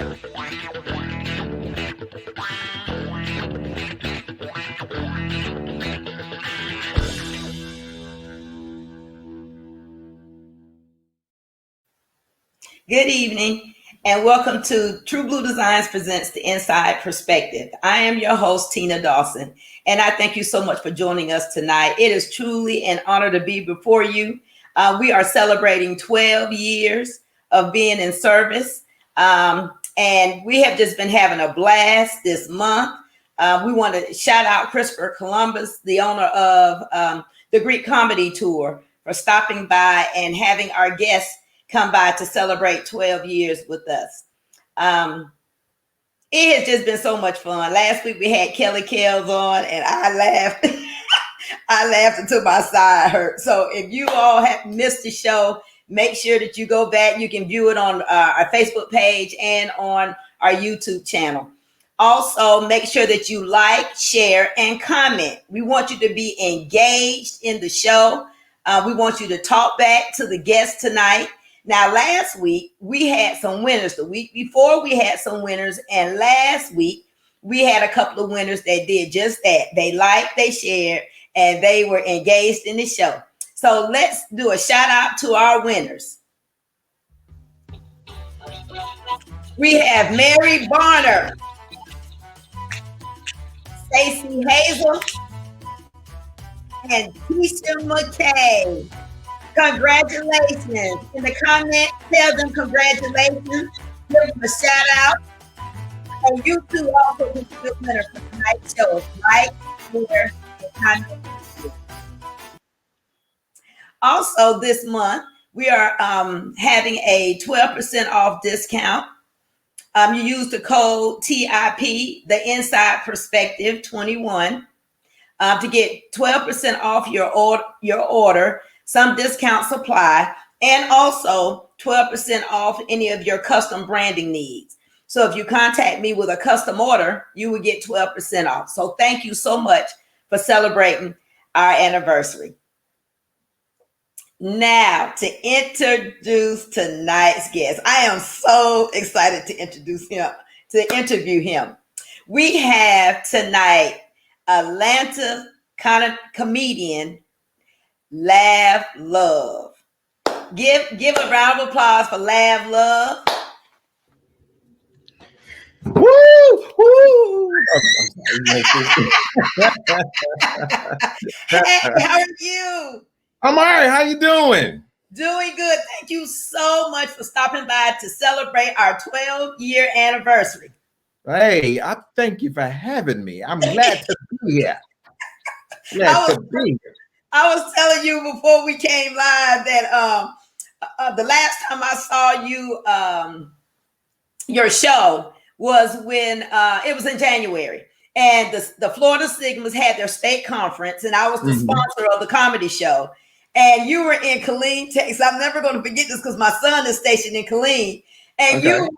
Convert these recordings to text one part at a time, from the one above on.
Good evening and welcome to True Blue Designs presents The Inside Perspective. I am your host, Tina Dawson, and I thank you so much for joining us tonight. It is truly an honor to be before you. We are celebrating 12 years of being in service, and we have just been having a blast this month. We want to shout out Christopher Columbus, the owner of the Greek Comedy Tour, for stopping by and having our guests come by to celebrate 12 years with us. It has just been so much fun. Last week we had Kelly Kells on and I laughed. I laughed until my side hurt. So if you all have missed the show, make sure that you go back. You can view it on our Facebook page and on our YouTube channel. Also, make sure that you like, share, and comment. We want you to be engaged in the show. We want you to talk back to the guests tonight. Now, last week, we had some winners. The week before, we had some winners. And last week, we had a couple of winners that did just that. They liked, they shared, and they were engaged in the show. So let's do a shout out to our winners. We have Mary Barner, Stacey Hazel, and Keisha McKay. Congratulations. In the comments, tell them congratulations. Give them a shout out. And you too also can be a winner for tonight's show, right here. Also, this month, we are having a 12% off discount. You use the code TIP, the Inside Perspective 21, to get 12% off your order. Some discounts apply, and also 12% off any of your custom branding needs. So if you contact me with a custom order, you will get 12% off. So thank you so much for celebrating our anniversary. Now, to introduce tonight's guest, I am so excited to interview him. We have tonight Atlanta comedian Lav Luv. Give a round of applause for Lav Luv. Woo! Woo! Hey, how are you? I'm all right. How you doing? Doing good. Thank you so much for stopping by to celebrate our 12-year anniversary. Hey, I thank you for having me. I'm glad to be here. I was telling you before we came live that the last time I saw you, your show was when it was in January, and the Florida Sigmas had their state conference, and I was the sponsor of the comedy show. And you were in Killeen, Texas. I'm never going to forget this because my son is stationed in Killeen, and you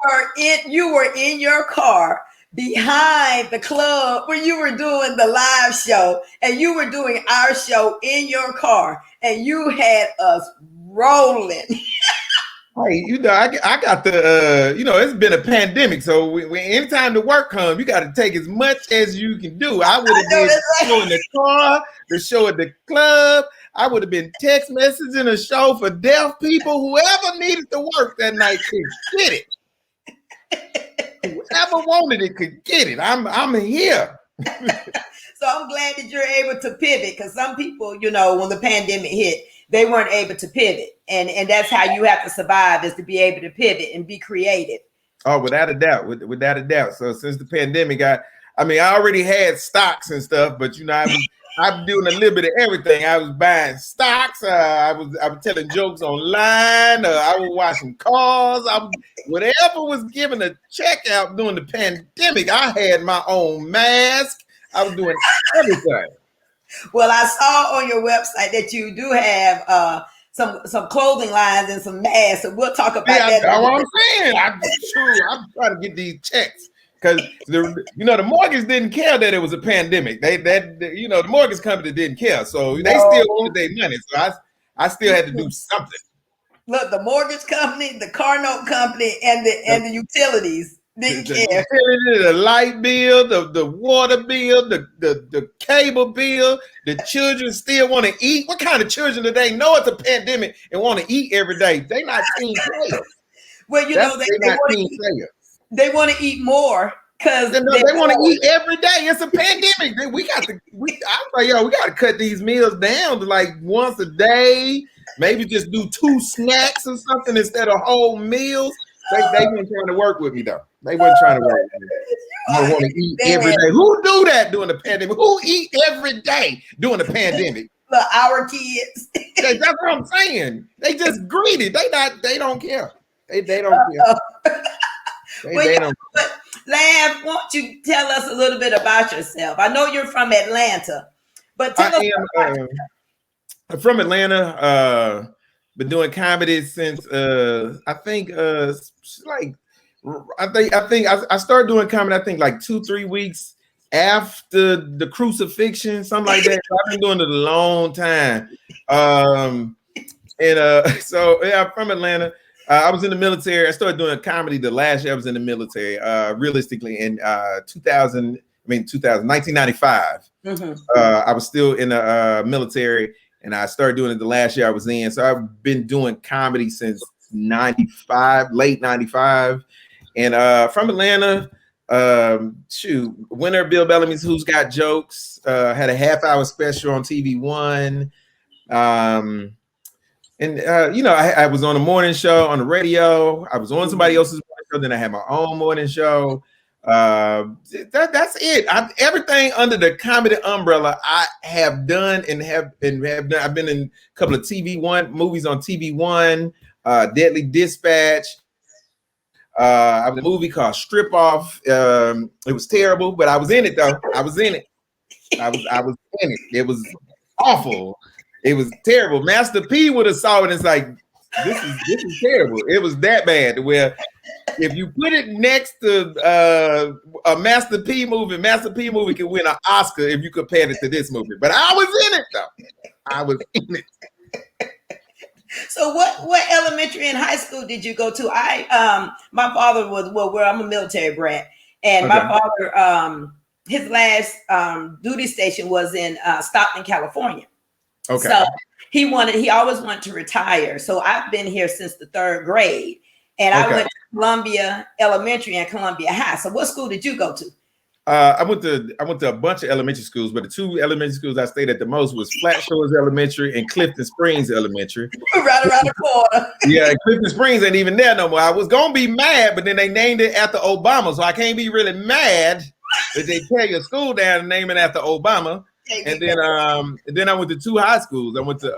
were in your car behind the club where you were doing the live show, and you were doing our show in your car, and you had us rolling. Hey, I got the, it's been a pandemic, so when anytime the work comes, you got to take as much as you can do. I would have been the show in the car, the show at the club. I would have been text messaging a show for deaf people. Whoever needed to work that night could get it. Whoever wanted it could get it. I'm here. So I'm glad that you're able to pivot, because some people, when the pandemic hit, they weren't able to pivot. And that's how you have to survive, is to be able to pivot and be creative. Oh, without a doubt. Without a doubt. So since the pandemic, I already had stocks and stuff, but I'm doing a little bit of everything. I was buying stocks. I was telling jokes online. I was washing cars. Whatever was giving a check out during the pandemic. I had my own mask. I was doing everything. Well, I saw on your website that you do have some clothing lines and some masks. So we'll talk about that. That's what I'm saying. I'm trying to get these checks. Because the mortgage didn't care that it was a pandemic. The mortgage company didn't care, so they still wanted their money. So I still had to do something. Look, the mortgage company, the car note company, and the utilities Didn't care. The light bill, the water bill, the cable bill. The children still want to eat. What kind of children do they know it's a pandemic and want to eat every day? They not team players. Well, you know, they want to eat more because they want to eat every day. It's a pandemic. I'm like, yo, we got to cut these meals down to like once a day. Maybe just do 2 snacks or something instead of whole meals. They weren't trying to work with me though. They weren't trying to work with me. I want to eat every day. Who do that during the pandemic? Who eat every day during the pandemic? Our kids. That's what I'm saying. They just greedy. They don't care. They don't care. They don't. But Lav, won't you tell us a little bit about yourself? I know you're from Atlanta, but tell us about yourself. I'm from Atlanta. Been doing comedy since I think I started doing comedy. I think like 2-3 weeks after the crucifixion, something like that. So I've been doing it a long time. So yeah, I'm from Atlanta. I was in the military. I started doing comedy the last year I was in the military. Realistically, in 1995. Mm-hmm. I was still in the military. And I started doing it the last year I was in. So I've been doing comedy since 95, late 95. And from Atlanta, winner Bill Bellamy's Who's Got Jokes, had a half-hour special on TV One. I was on a morning show on the radio. I was on somebody else's morning show. Then I had my own morning show. That's it. Everything under the comedy umbrella I have done and have done. I've been in a couple of TV One movies on TV One, Deadly Dispatch. I was in a movie called Strip Off. It was terrible, but I was in it though. I was in it. I was in it. It was awful. It was terrible. Master P would have saw it and it's like, this is terrible. It was that bad where if you put it next to a Master P movie can win an Oscar if you compare it to this movie. But I was in it though. I was in it. So what elementary and high school did you go to? My father was where I'm a military brat, and okay. My father his last duty station was in Stockton, California. Okay. So he always wanted to retire. So I've been here since the 3rd grade. And okay. I went to Columbia Elementary and Columbia High. So what school did you go to? I went to a bunch of elementary schools, but the 2 elementary schools I stayed at the most was Flat Shores Elementary and Clifton Springs Elementary. Right around the corner. Yeah, Clifton Springs ain't even there no more. I was gonna be mad, but then they named it after Obama, so I can't be really mad that they tear your school down and name it after Obama. And then I went to 2 high schools. I went to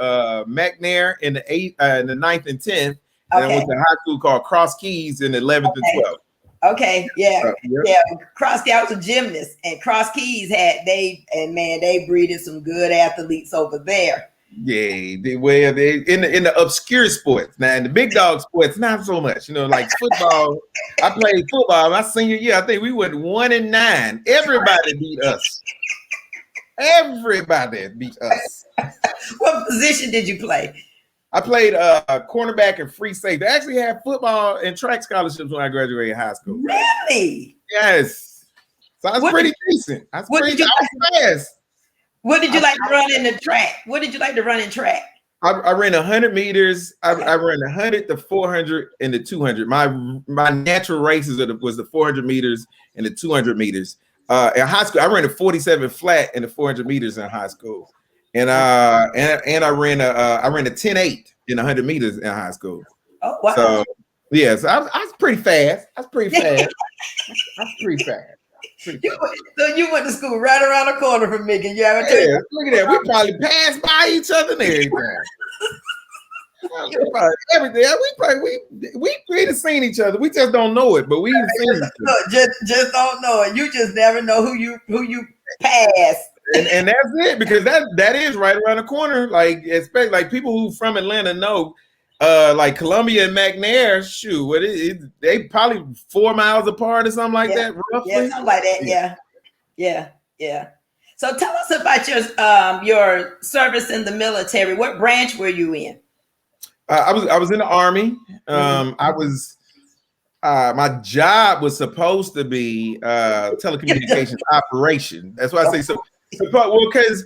McNair in the 9th and 10th. And I went to high school called Cross Keys in the 11th and 12th. Okay, yeah. Cross Keys, I was a gymnast, and Cross Keys they breeded some good athletes over there. Yeah, they in the obscure sports. Now in the big dog sports, not so much. Like football. I played football my senior year. I think we went 1-9. Everybody beat us. Everybody beat us. What position did you play? I played cornerback and free safety. I actually had football and track scholarships when I graduated high school. Really? Yes. So I was pretty decent. I was fast. What did you like to run in the track? What did you like to run in track? I ran 100 meters. I ran 100, the 400, and the 200. My natural races was the 400 meters and the 200 meters. In high school, I ran a 47 flat in the 400 meters in high school. And I ran a 10.8 in 100 meters in high school. Oh wow! So yeah, so I was pretty fast. I was pretty fast. So you went to school right around the corner from me. Can you ever tell you? Look at that. We probably passed by each other and everything. We'd have seen each other. We just don't know it, but we have seen each other. Just don't know it. You just never know who you pass. And that's it, because that is right around the corner. Like, especially like people who from Atlanta know, like Columbia and McNair, they probably 4 miles apart or something like that, roughly. Yeah, something like that. Yeah. So tell us about your service in the military. What branch were you in? I was in the Army. My job was supposed to be telecommunications operation. That's why I say so. Well, because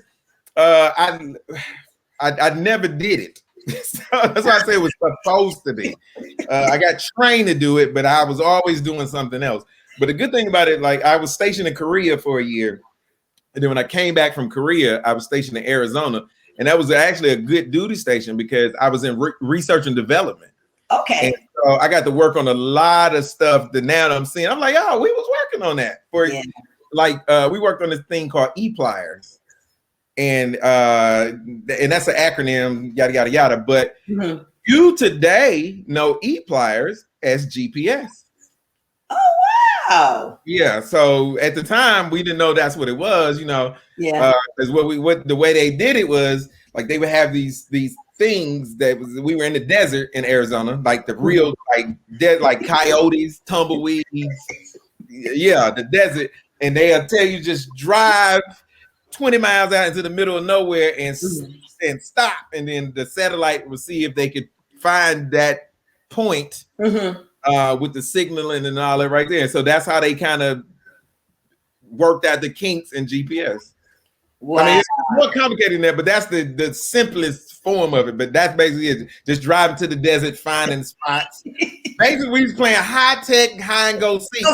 I never did it. So that's why I say it was supposed to be. I got trained to do it, but I was always doing something else. But the good thing about it, like I was stationed in Korea for a year, and then when I came back from Korea, I was stationed in Arizona, and that was actually a good duty station because I was in research and development. Okay. And so I got to work on a lot of stuff that now I'm seeing. I'm like, oh, we was working on that for we worked on this thing called ePliers. And that's an acronym, yada yada yada. But you today know ePliers as GPS. Oh wow! Yeah. So at the time we didn't know that's what it was. You know. Yeah. Because what the way they did it was like they would have these things that we were in the desert in Arizona, like the real like coyotes, tumbleweeds. Yeah, the desert, and they'll tell you just drive 20 miles out into the middle of nowhere and stop, and then the satellite will see if they could find that point with the signaling and all that right there. So that's how they kind of worked out the kinks in GPS. Wow. I mean, it's more complicated than that, but that's the simplest form of it. But that's basically it. Just driving to the desert, finding spots. Basically, we was playing high-tech, hide-and-go seek.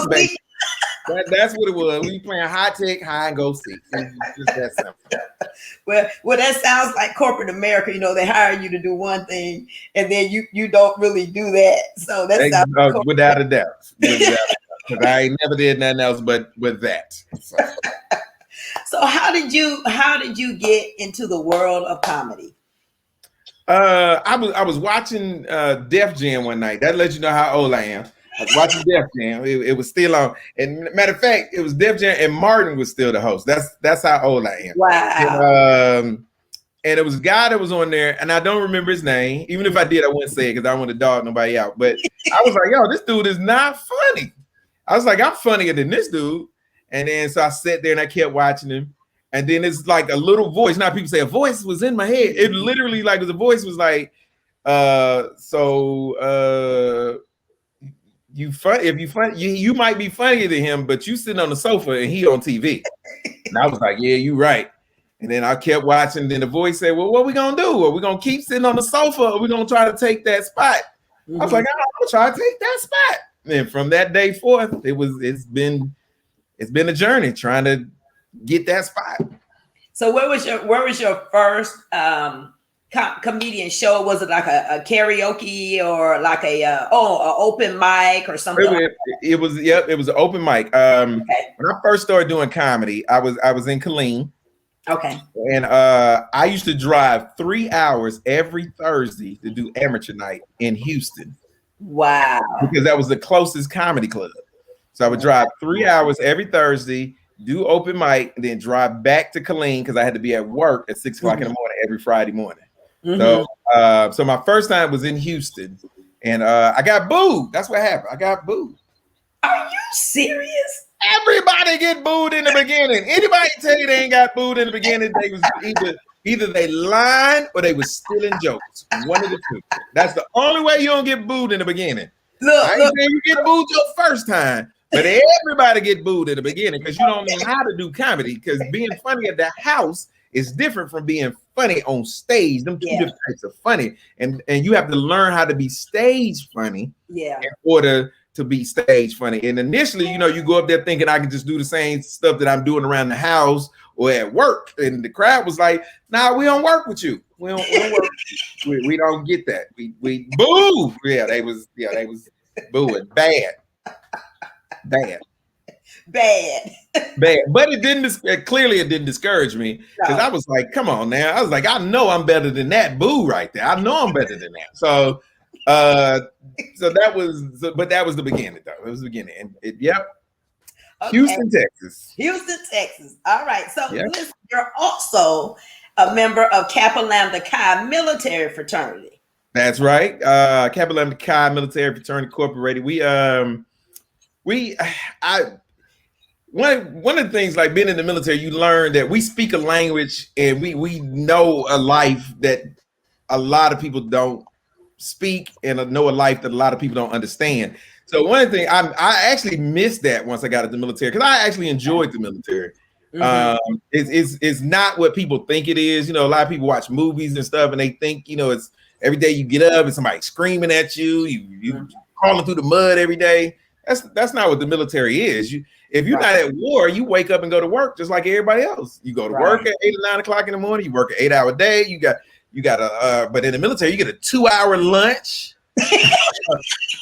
That's what it was. We playing high-tech, hide-and-go seek. Just that simple. Well, that sounds like corporate America. You know, they hire you to do one thing, and then you don't really do that. So that sounds without a doubt. Because I never did nothing else but with that. So how did you get into the world of comedy? I was watching Def Jam one night. That lets you know how old I am. I was watching Def Jam. It was still on. And matter of fact, it was Def Jam and Martin was still the host. That's how old I am. Wow. And it was a guy that was on there, and I don't remember his name. Even if I did, I wouldn't say it because I don't want to dog nobody out. But I was like, yo, this dude is not funny. I was like, I'm funnier than this dude. And then so I sat there and I kept watching him. And then it's like a little voice. Now people say a voice was in my head. It literally like the voice was like, you might be funnier than him, but you sitting on the sofa and he on TV. And I was like, yeah, you right. And then I kept watching. Then the voice said, well, what are we gonna do? Are we gonna keep sitting on the sofa, or are we gonna try to take that spot? I was like, I'm gonna try to take that spot. And from that day forth, it's been a journey trying to get that spot. So where was your first comedian show? Was it like a karaoke or like a open mic or something? It was an open mic. When I first started doing comedy, I was in Killeen. Okay. And I used to drive 3 hours every Thursday to do amateur night in Houston. Wow. Because that was the closest comedy club. So I would drive 3 hours every Thursday, do open mic, and then drive back to Killeen because I had to be at work at 6 o'clock in the morning every Friday morning. So my first time was in Houston, and I got booed. That's what happened. I got booed. Are you serious? Everybody get booed in the beginning. Anybody tell you they ain't got booed in the beginning, they was either they lied or they was stealing jokes. One of the two. That's the only way you don't get booed in the beginning. I ain't saying you get booed your first time, but everybody get booed in the beginning because you don't know how to do comedy. Because being funny at the house is different from being funny on stage. Them two different types of funny, and you have to learn how to be stage funny in order to be stage funny. And initially, you go up there thinking I can just do the same stuff that I'm doing around the house or at work, and the crowd was like, "Nah, we don't work with you. We don't work with you. We don't get that. We boo." They was booing bad. But it didn't discourage me because I was like, come on now. I was like, I know I'm better than that boo right there. I know I'm better than that. So that was the beginning though. It was the beginning. And Houston, Texas. All right. So you're also a member of Kappa Lambda Chi military fraternity. That's right. Kappa Lambda Chi military fraternity incorporated. One of the things, like being in the military, you learn that we speak a language and we know a life that a lot of people don't speak and know a life that a lot of people don't understand. So one thing I actually missed that once I got into the military, because I actually enjoyed the military. It's not what people think it is. You know, a lot of people watch movies and stuff and they think, you know, it's every day you get up and somebody screaming at you, you crawling through the mud every day. That's not what the military is. If you're not at war, you wake up and go to work just like everybody else. You go to work at 8 or 9 o'clock in the morning. You work an 8-hour day. You got but in the military, you get a 2-hour lunch.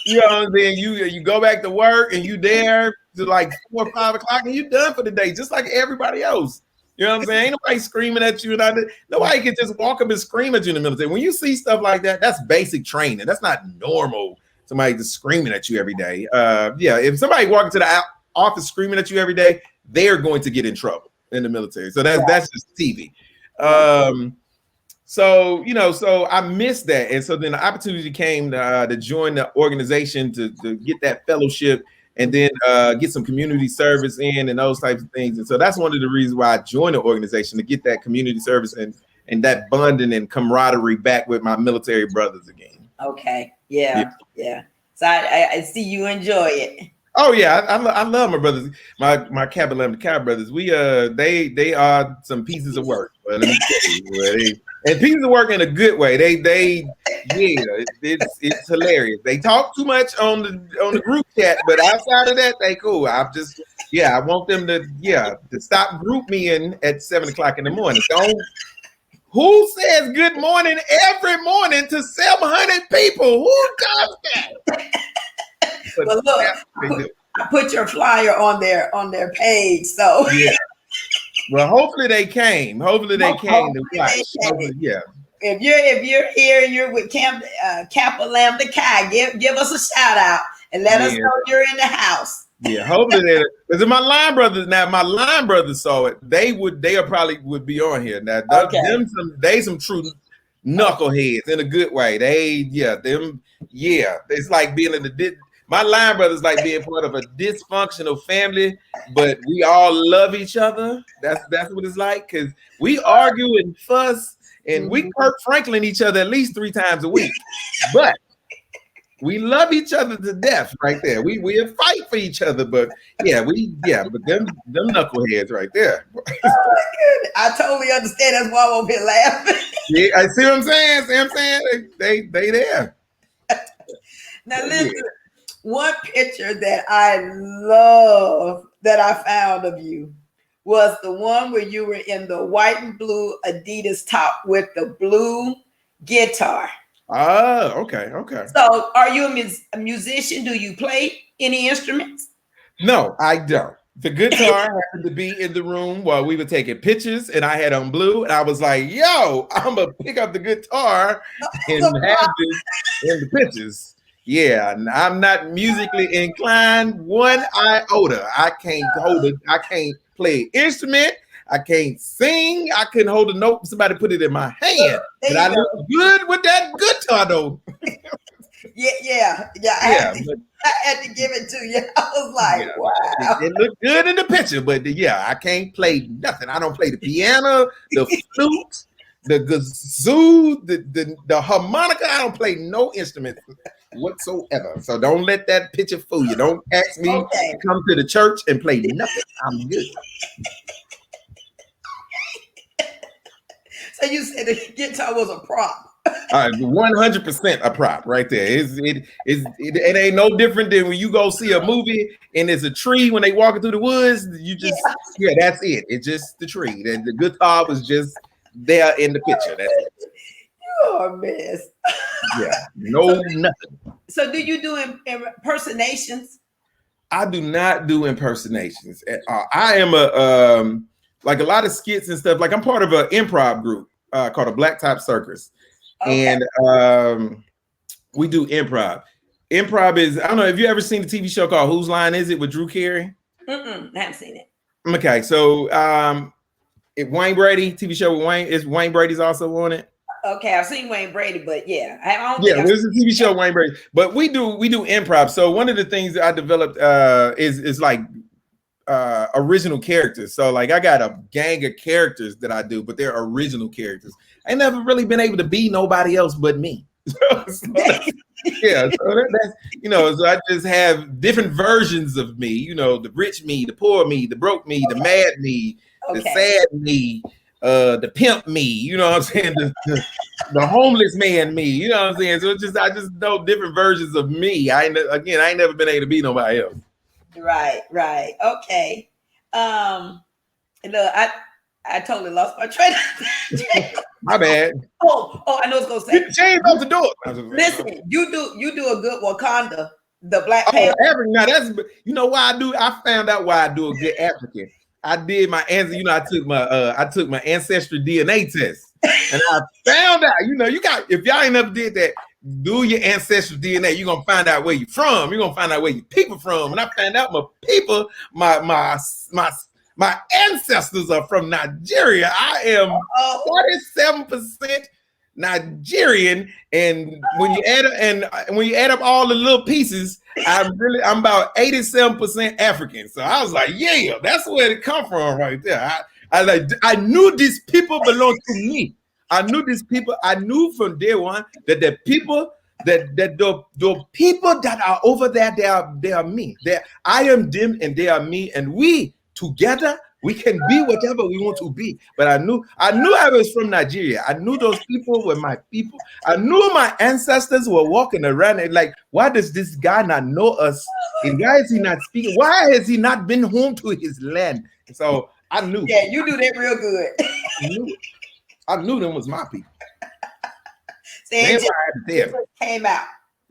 You know what I'm saying? You go back to work and you there to like 4 or 5 o'clock and you done for the day, just like everybody else. You know what I'm saying? Ain't nobody screaming at you. Nobody can just walk up and scream at you in the military. When you see stuff like that, that's basic training. That's not normal. Somebody just screaming at you every day. If somebody walking to the office screaming at you every day, they're going to get in trouble in the military. So that's just TV. So I missed that, and so then the opportunity came to join the organization to get that fellowship, and then get some community service in and those types of things. And so that's one of the reasons why I joined the organization, to get that community service and that bonding and camaraderie back with my military brothers again. Okay, yeah. So I see you enjoy it. Oh yeah, I love my brothers, my Kappa Lambda Chi brothers. We they are some pieces of work. But let me tell you, and pieces of work in a good way. It's hilarious. They talk too much on the group chat, but outside of that, they cool. I want them to stop group me in at 7 o'clock in the morning. Who says good morning every morning to 700 people? Who does that? Well, look, I put your flyer on their page, so yeah. Well, hopefully they came. Hopefully they came to watch. Yeah. If you're here and you're with Kappa Lambda Chi, give us a shout out and let us know you're in the house. Yeah, hopefully because if my line brothers saw it, they probably would be on here. Now some true knuckleheads in a good way. It's like being in the my line brothers like being part of a dysfunctional family, but we all love each other. That's what it's like, because we argue and fuss and we Kirk Franklin each other at least 3 times a week, but we love each other to death right there. We fight for each other, but but them knuckleheads right there. I totally understand. That's why I'm over here laughing. Yeah, I see what I'm saying. They there. Now listen. One picture that I love that I found of you was the one where you were in the white and blue Adidas top with the blue guitar. Oh, okay. So are you a musician? Do you play any instruments? No, I don't. The guitar happened to be in the room while we were taking pictures, and I had on blue, and I was like, yo, I'm going to pick up the guitar and have this in the pictures. Yeah, I'm not musically inclined one iota. I can't hold it. I can't play an instrument. I can't sing. I couldn't hold a note. Somebody put it in my hand. But I look good with that guitar, though. Yeah. I had to give it to you. I was like, wow. It looked good in the picture, but I can't play nothing. I don't play the piano, the flute, the kazoo, the harmonica. I don't play no instrument whatsoever. So don't let that picture fool you. Don't ask me to come to the church and play nothing. I'm good. So you said the guitar was a prop. 100% a prop right there. It ain't no different than when you go see a movie and there's a tree when they walking through the woods. You just that's it. It's just the tree. The guitar was just there in the picture. That's it. You're a mess. Nothing. So do you do impersonations? I do not do impersonations at all. I am like a lot of skits and stuff. Like I'm part of an improv group called a Blacktop Circus. Okay. And we do improv. Improv is, I don't know, have you ever seen the TV show called Whose Line Is It with Drew Carey? I haven't seen it. Okay, so Wayne Brady, TV show with Wayne Brady's also on it. Okay, I've seen Wayne Brady, but there's a TV show Wayne Brady. But we do improv. So one of the things that I developed is like original characters. So like I got a gang of characters that I do, but they're original characters. I never really been able to be nobody else but me. Yeah, so that's so I just have different versions of me. The rich me, the poor me, the broke me, the mad me, the sad me, the pimp me. You know what I'm saying? The homeless man me. You know what I'm saying? So I just know different versions of me. I ain't never been able to be nobody else. Right. Okay. Look, I totally lost my train. My bad. Oh, I know it's gonna say. Change up the door. Listen, you do a good Wakanda, the Black Panther. African. Now that's why I do. I found out why I do a good African. I did my answer. I took my ancestry DNA test, and I found out. If y'all ain't never did that, do your ancestry DNA. You're gonna find out where you're from. You're gonna find out where your people from. And I found out my people, my ancestors are from Nigeria. I am 47% Nigerian, and when you add up all the little pieces, I'm about 87% African. So I was like, yeah, that's where it come from right there. I knew these people belong to me. I knew these people. I knew from day one that the people the people that are over there, they are me. I am them and they are me, and we together we can be whatever we want to be. But I knew I was from Nigeria. I knew those people were my people. I knew my ancestors were walking around and like, why does this guy not know us? And why is he not speaking? Why has he not been home to his land? So I knew. Yeah, you do that real good. I knew them was my people. It came out.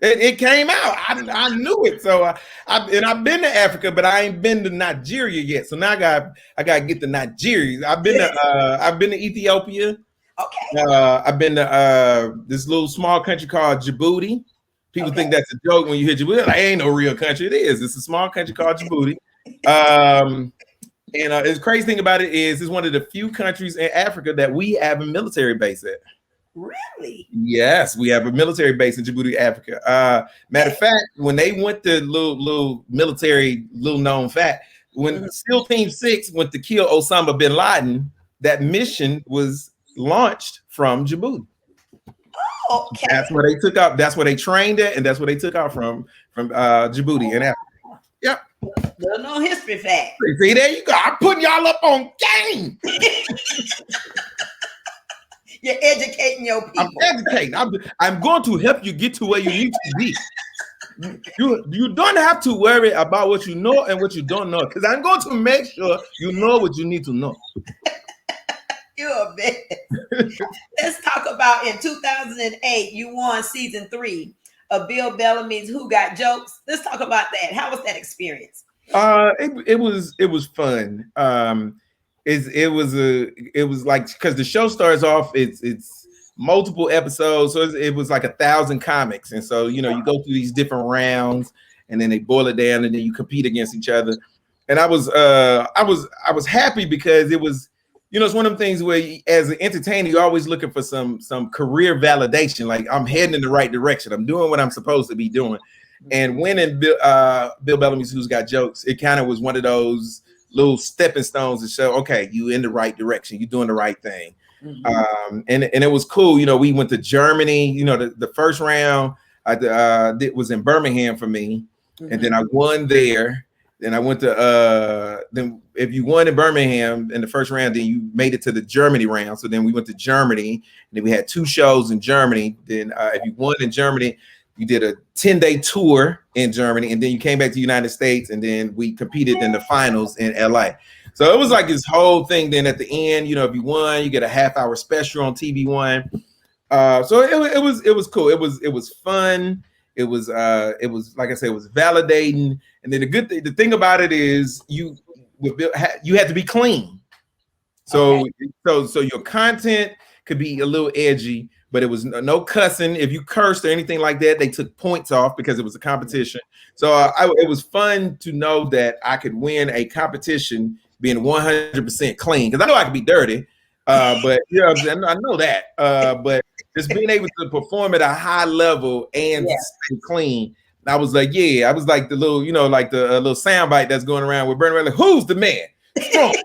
It came out. I knew it. So I've been to Africa, but I ain't been to Nigeria yet. So now I got to get to Nigeria. I've been to Ethiopia. Okay. I've been to this little small country called Djibouti. People think that's a joke when you hear Djibouti. Like, ain't no real country. It is. It's a small country called Djibouti. And the crazy thing about it is, it's one of the few countries in Africa that we have a military base at. Really? Yes, we have a military base in Djibouti, Africa. Matter of fact, when they went to little military, little known fact, when SEAL Team 6 went to kill Osama bin Laden, that mission was launched from Djibouti. Oh, okay. That's where they took out. That's where they trained it, and that's where they took out from Djibouti in Africa. Yep. Little known history fact. See, there you go. I'm putting y'all up on game. You're educating your people. I'm educating. I'm going to help you get to where you need to be. You don't have to worry about what you know and what you don't know, because I'm going to make sure you know what you need to know. You're a bitch. Let's talk about in 2008, you won season 3 of Bill Bellamy's Who Got Jokes. Let's talk about that. How was that experience? It was fun. It was like, because the show starts off, it's multiple episodes, so it was like 1,000 comics, and so you go through these different rounds, and then they boil it down, and then you compete against each other. And I was happy because it was, it's one of them things where as an entertainer, you're always looking for some career validation, like I'm heading in the right direction, I'm doing what I'm supposed to be doing. And winning Bill Bellamy's Who's Got Jokes, it kind of was one of those little stepping stones to show, okay, you in the right direction, you're doing the right thing. And it was cool. We went to Germany. The first round was in Birmingham for me, and then I won there. Then I went to then if you won in Birmingham in the first round, then you made it to the Germany round. So then we went to Germany, and then we had 2 shows in Germany. Then if you won in Germany, you did a 10-day tour in Germany, and then you came back to the United States, and then we competed in the finals in LA. So it was like this whole thing. Then at the end, if you won, you get a half-hour special on TV One. So it was cool. It was fun. It was like I said, it was validating. And then the thing about it is you had to be clean. So so your content could be a little edgy, but it was no cussing. If you cursed or anything like that, they took points off because it was a competition. So it was fun to know that I could win a competition being 100% clean, because I know I could be dirty, but I know that. But just being able to perform at a high level and stay clean, I was like, I was like the little, like the little soundbite that's going around with Bernie, like, who's the man? Strong,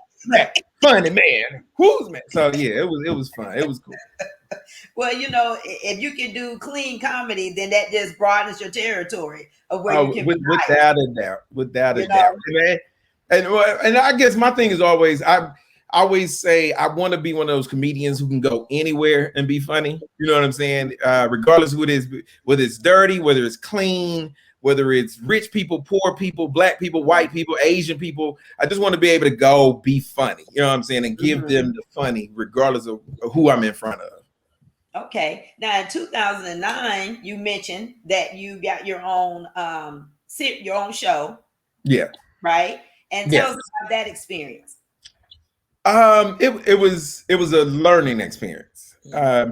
funny man. Who's man? So it was fun. It was cool. Well, if you can do clean comedy, then that just broadens your territory of where you Oh, can be nice. without a doubt, without a You doubt. know. And I guess my thing is always I always say I want to be one of those comedians who can go anywhere and be funny. You know what I'm saying? Regardless of what it is, whether it's dirty, whether it's clean, whether it's rich people, poor people, black people, white people, Asian people. I just want to be able to go be funny. You know what I'm saying? And give Mhm. them the funny, regardless of who I'm in front of. Okay. Now, in 2009, you mentioned that you got your own show, Yeah. right? And tell Yeah. us about that experience. It was a learning experience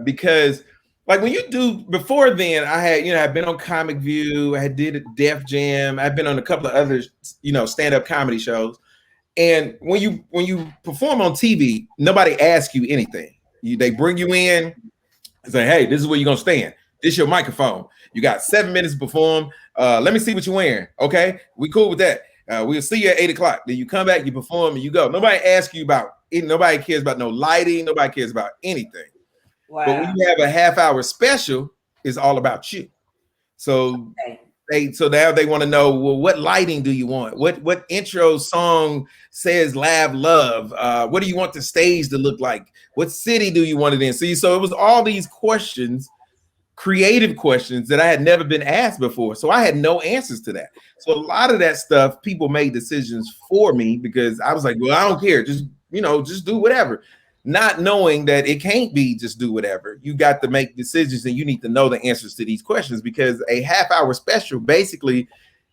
because like when you do before then I had I've been on Comic View, I did a Def Jam, I've been on a couple of other stand-up comedy shows, and when you perform on TV, nobody asks you anything. They bring you in and say, hey, this is where you're gonna stand. This is your microphone. You got 7 minutes to perform. Let me see what you're wearing. Okay, we cool with that. We'll see you at 8 o'clock. Then you come back, you perform, and you go. Nobody asks you about it. Nobody cares about no lighting. Nobody cares about anything. But when Wow. you have a half-hour special, it's all about you. So Okay. so now they want to know, well, what lighting do you want? What intro song says Lav Love? What do you want the stage to look like? What city do you want it in? See, so it was all these questions, creative questions that I had never been asked before. So I had no answers to that. So a lot of that stuff, people made decisions for me because I was like, well, I don't care. Just do whatever. Not knowing that it can't be just do whatever. You got to make decisions and you need to know the answers to these questions because a half-hour special basically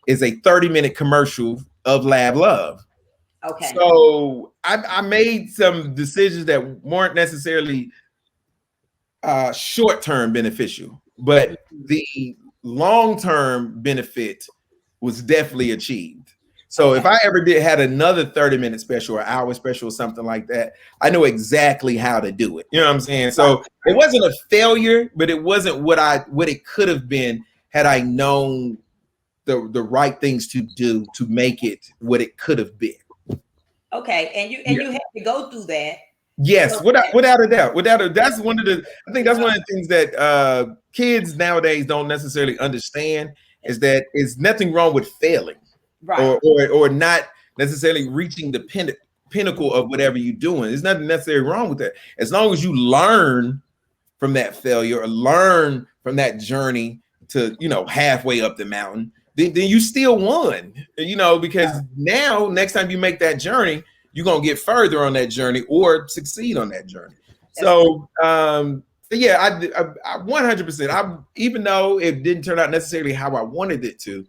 is a 30-minute commercial of Lav Love. Okay. So I made some decisions that weren't necessarily short-term beneficial, but the long-term benefit was definitely achieved. So if Okay. I ever had another 30-minute special or hour special or something like that, I know exactly how to do it. You know what I'm saying? So it wasn't a failure, but it wasn't what it could have been had I known the right things to do to make it what it could have been. Okay. And you Yeah. had to go through that. Yes, So without a doubt. That's one of the I think you that's know, one of the things that kids nowadays don't necessarily understand is that it's nothing wrong with failing right. or not necessarily reaching the pinnacle of whatever you're doing. There's nothing necessarily wrong with that. As long as you learn from that failure or learn from that journey to, halfway up the mountain, then you still won, because now next time you make that journey, you're going to get further on that journey or succeed on that journey. So, yeah, I 100%. Even though it didn't turn out necessarily how I wanted it to,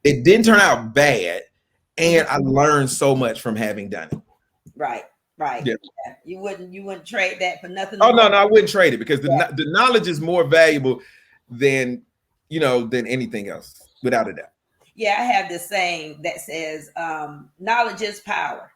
it didn't turn out bad, and I learned so much from having done it. Right. Right. Yeah. Yeah. You wouldn't trade that for nothing. Oh no, I wouldn't trade it because the knowledge is more valuable than than anything else, without a doubt. Yeah, I have this saying that says, knowledge is power,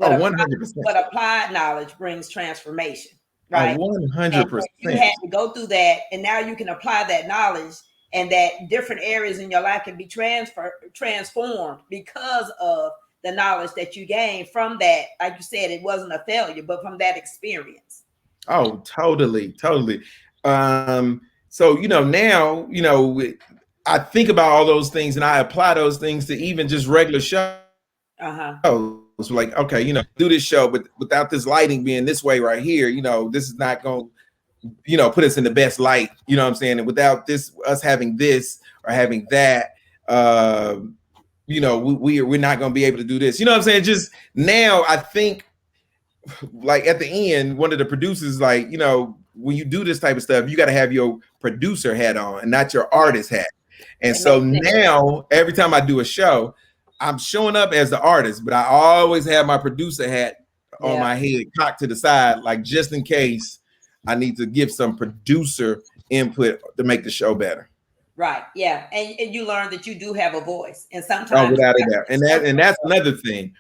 Oh, but 100%. applied knowledge brings transformation, Oh, right? And you 100%. had to go through that, and now you can apply that knowledge, and that different areas in your life can be transformed because of the knowledge that you gained from that. Like you said, it wasn't a failure, but from that experience. Oh, totally, totally. So now I think about all those things and I apply those things to even just regular shows. Uh-huh. Like, okay, do this show, but without this lighting being this way right here, this is not going to, put us in the best light. You know what I'm saying? And without us having this or having that, we're not going to be able to do this. You know what I'm saying? Just now, I think, like at the end, one of the producers, like, when you do this type of stuff, you got to have your producer hat on and not your artist hat. And so now, every time I do a show, I'm showing up as the artist, but I always have my producer hat on my head, cocked to the side, like just in case I need to give some producer input to make the show better. Right. Yeah. And you learn that you do have a voice, and sometimes without a doubt. And that's another thing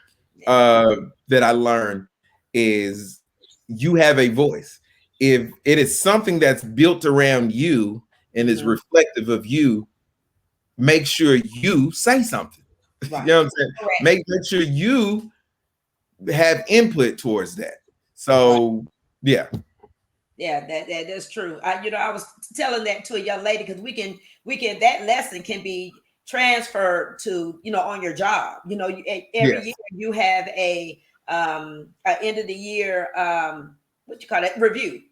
that I learned is you have a voice. If it is something that's built around you and is reflective of you, make sure you say something. Right. You know what I'm saying? Make sure you have input towards that. So yeah. Yeah, that's true. I was telling that to a young lady because we can that lesson can be transferred to on your job. Every year Yes. you have a end of the year what you call it review.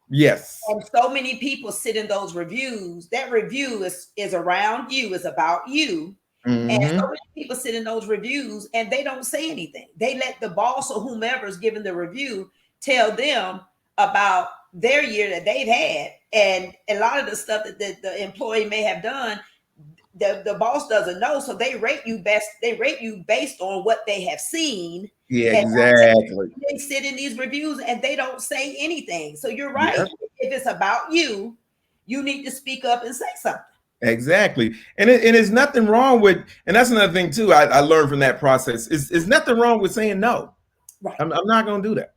Yes. And so many people sit in those reviews. That review is around you, is about you. And so Hmm. many people sit in those reviews and they don't say anything. They let the boss or whomever is giving the review tell them about their year that they've had. And a lot of the stuff that the employee may have done, the boss doesn't know. So they rate you based on what they have seen. Yeah, And exactly. they sit in these reviews and they don't say anything. So you're right. Yeah. If it's about you, you need to speak up and say something. Exactly. And there's nothing wrong with, and that's another thing too, I learned from that process, is nothing wrong with saying no. Right. I'm not going to do that.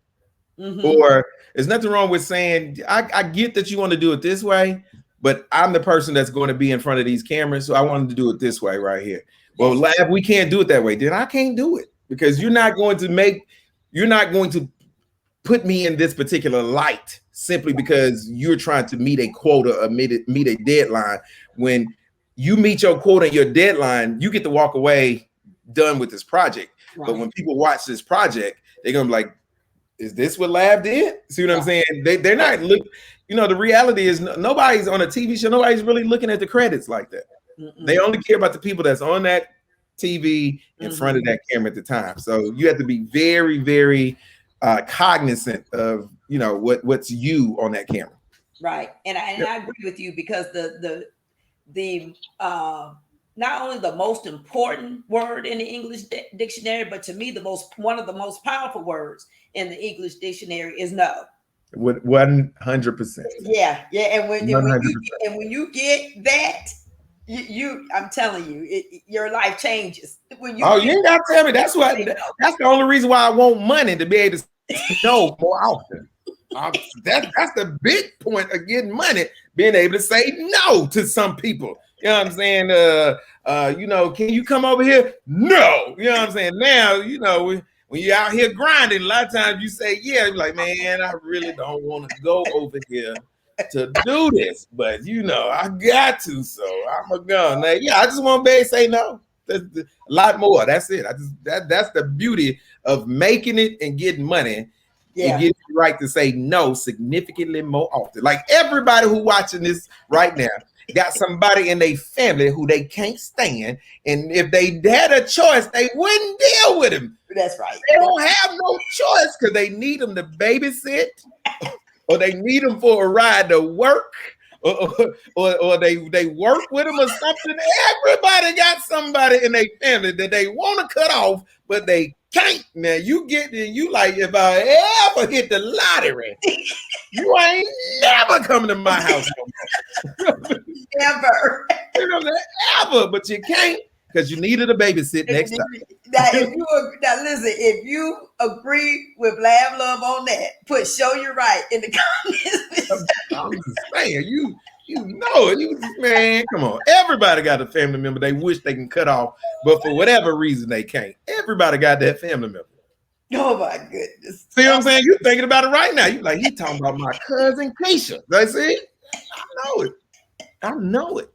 Mm-hmm. Or there's nothing wrong with saying, I get that you want to do it this way, but I'm the person that's going to be in front of these cameras, so I wanted to do it this way right here. Well, That's Lab, we can't do it that way. Then I can't do it because you're not going to put me in this particular light simply because you're trying to meet a quota or meet a deadline. When you meet your quota and your deadline, you get to walk away done with this project. right. But when people watch this project, they're gonna be like, is this what Lab did? See what I'm saying? They're not look. The reality is nobody's on a TV show. Nobody's really looking at the credits like that. Mm-mm. They only care about the people that's on that TV in front of Mm-hmm. that camera at the time. So you have to be very, very cognizant of what's you on that camera. Right. And I agree with you because the not only the most important word in the English dictionary, but to me one of the most powerful words in the English dictionary is no. With 100%. Yeah, and when 100%. when you get that, I'm telling you, your life changes when you Oh, get. you ain't gotta tell me. That's the only reason why I want money, to be able to say no more often. That's the big point of getting money, being able to say no to some people. You know what I'm saying? Can you come over here? No. You know what I'm saying? Now, when you're out here grinding, a lot of times you say, yeah, you're like, man, I really don't want to go over here to do this, but I got to, so I'm gonna go. Now, yeah, I just want to be able to say no. A lot more. That's it. That's the beauty of making it and getting money. Yeah. It gives you the right to say no significantly more often. Like everybody who watching this right now got somebody in their family who they can't stand, and if they had a choice, they wouldn't deal with him. That's right. They don't have no choice because they need them to babysit, or they need them for a ride to work, or they work with them or something. Everybody got somebody in their family that they want to cut off, but they can't. Now you like, if I ever hit the lottery, you ain't never coming to my house no more. Ever. Ever, but you can't because you needed a babysit next time. Now listen, if you agree with Lav Luv on that, put "show you right" in the comments. I'm just saying, you know it. Man, come on. Everybody got a family member they wish they can cut off, but for whatever reason they can't. Everybody got that family member. Oh my goodness. See what I'm saying? You're thinking about it right now. You're like, he talking about my cousin Keisha. That's it. I know it.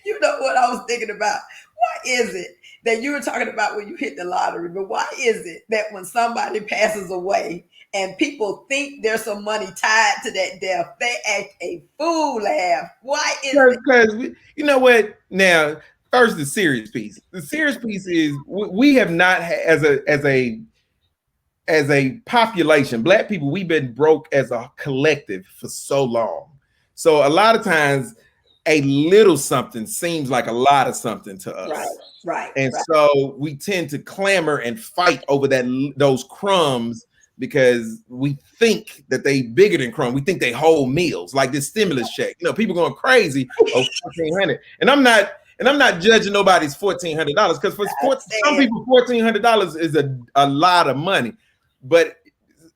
You know what I was thinking about? Why is it that you were talking about when you hit the lottery, but why is it that when somebody passes away and people think there's some money tied to that death, they act a fool? Laugh. Why is it? Because you know what? Now, first, the serious piece. The serious piece is we have not as a population, Black people, we've been broke as a collective for so long. So a lot of times, a little something seems like a lot of something to us. Right. And so we tend to clamor and fight over those crumbs because we think that they bigger than crumbs. We think they whole meals, like this stimulus check. People going crazy. Oh, $1,400. And I'm not judging nobody's $1,400 because for some people, $1,400 is a lot of money. But